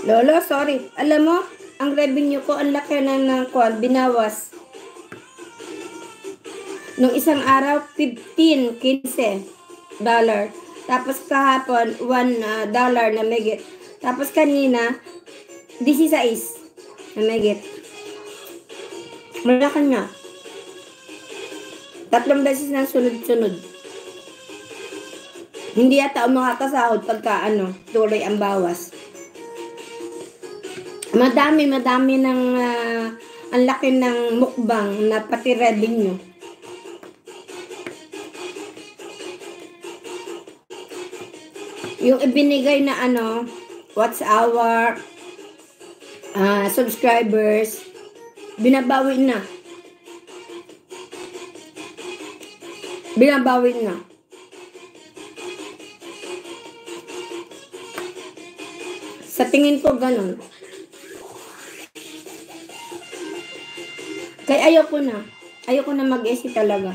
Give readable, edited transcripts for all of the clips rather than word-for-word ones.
Lolo, sorry. Alam mo, ang revenue ko, ang laki ng binawas. Nung isang araw, 15 dollar. Tapos kahapon, $1 na megit. Tapos kanina, 16 na megit. Malaki nga. 3 beses na sunod-sunod. Hindi yata makakasahod pagka tuloy ang bawas. Madami ng ang laki ng mukbang na pati revenue. Yung ibinigay na what's our subscribers, binabawi na. Sa tingin ko ganun. Kaya ayoko na mag-SC talaga.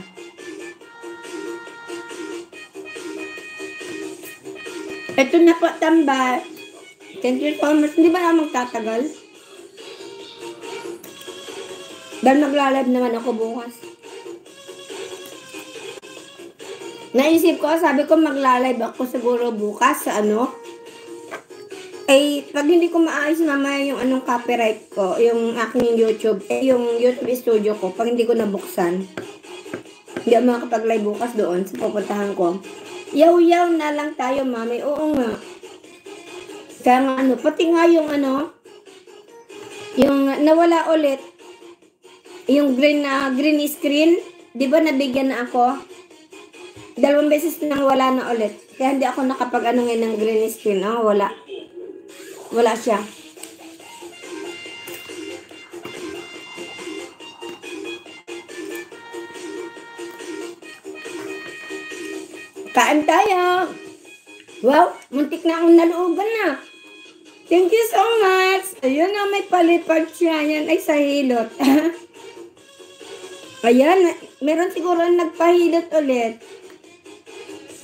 Ito na po, tambay. Thank you so much. Hindi ba na magtatagal? Dahil magla-live naman ako bukas. Naisip ko, sabi ko magla-live ako siguro bukas sa pag hindi ko maayos mamaya yung copyright ko, yung aking YouTube, yung YouTube studio ko, pag hindi ko nabuksan, hindi ako makakapag-live bukas doon sa pupuntahan ko. Yaw-yaw na lang tayo, mami. Oo nga. Kaya nga pati nga yung yung nawala ulit, yung green screen, di ba nabigyan na ako? 2 beses nang wala na ulit. Kaya hindi ako nakapag ngayon ng green screen. Wala siya. Kain tayo. Wow, muntik na akong naluugan na. Thank you so much. Ayun na, may palipad siya. Yan ay sa hilot. Ayan, meron siguro nagpahilot ulit.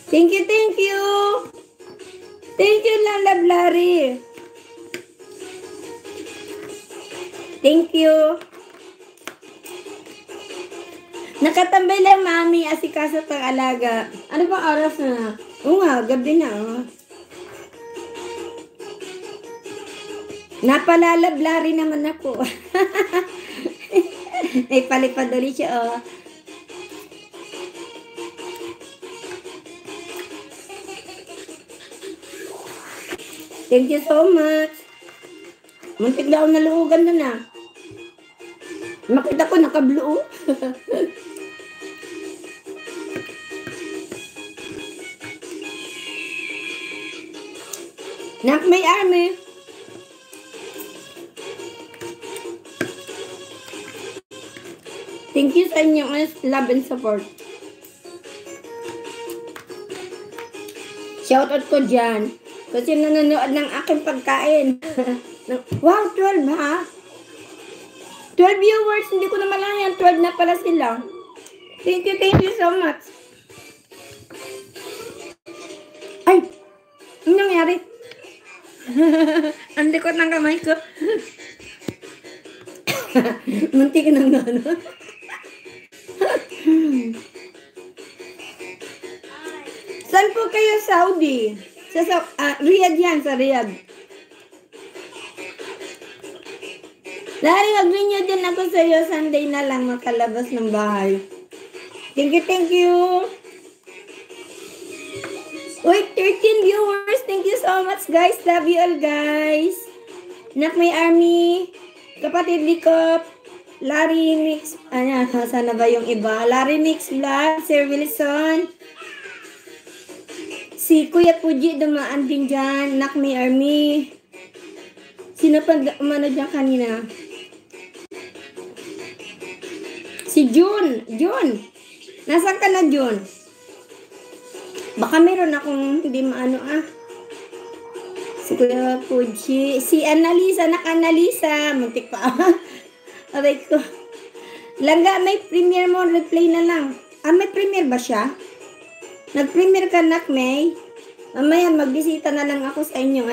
Thank you. Thank you, Lala Blary. Thank you. Nakatambay lang, mami. Asikaso pang alaga. Ano bang oras na? Oo nga, gabi na. Napalalablari naman ako. Ay, palipad ulit siya, Thank you so much. Muntik na ako naluugan na. Makita ko naka-blue. Nak, may army. Thank you sa inyong love and support. Shoutout ko dyan. Kasi nanonood ng aking pagkain. Wow, 12 ha? 12 viewers, hindi ko na malayan. 12 na pala sila. Thank you so much. Ay! Ano nangyari? Ang likot ng kamay ko. Muntik ng Saan po kayo, Saudi? Riyadh yan, sa Riyadh. Lari, mag-renew din ako sa iyo. Sunday na lang makalabas ng bahay. Thank you. Wait, 13 viewers. Thank you so much, guys. Love you all, guys. Nak, may army. Kapatid Likop. Larry Mix. Sana ba yung iba? Larry Mix Vlog. Sir Wilson. Si Kuya Puji dumaan din dyan. Nak, may army. Sino pa umano dyan kanina? Si June. Nasaan ka na, June? Baka meron akong hindi maano Si Kuya Puji. Si Annalisa. Nak-Annalisa. Muntik pa. Aray ko. Langga, may premiere mo. Replay na lang. May premiere ba siya? Nag-premiere ka, Nak, May? Mamaya, magbisita na lang ako sa inyong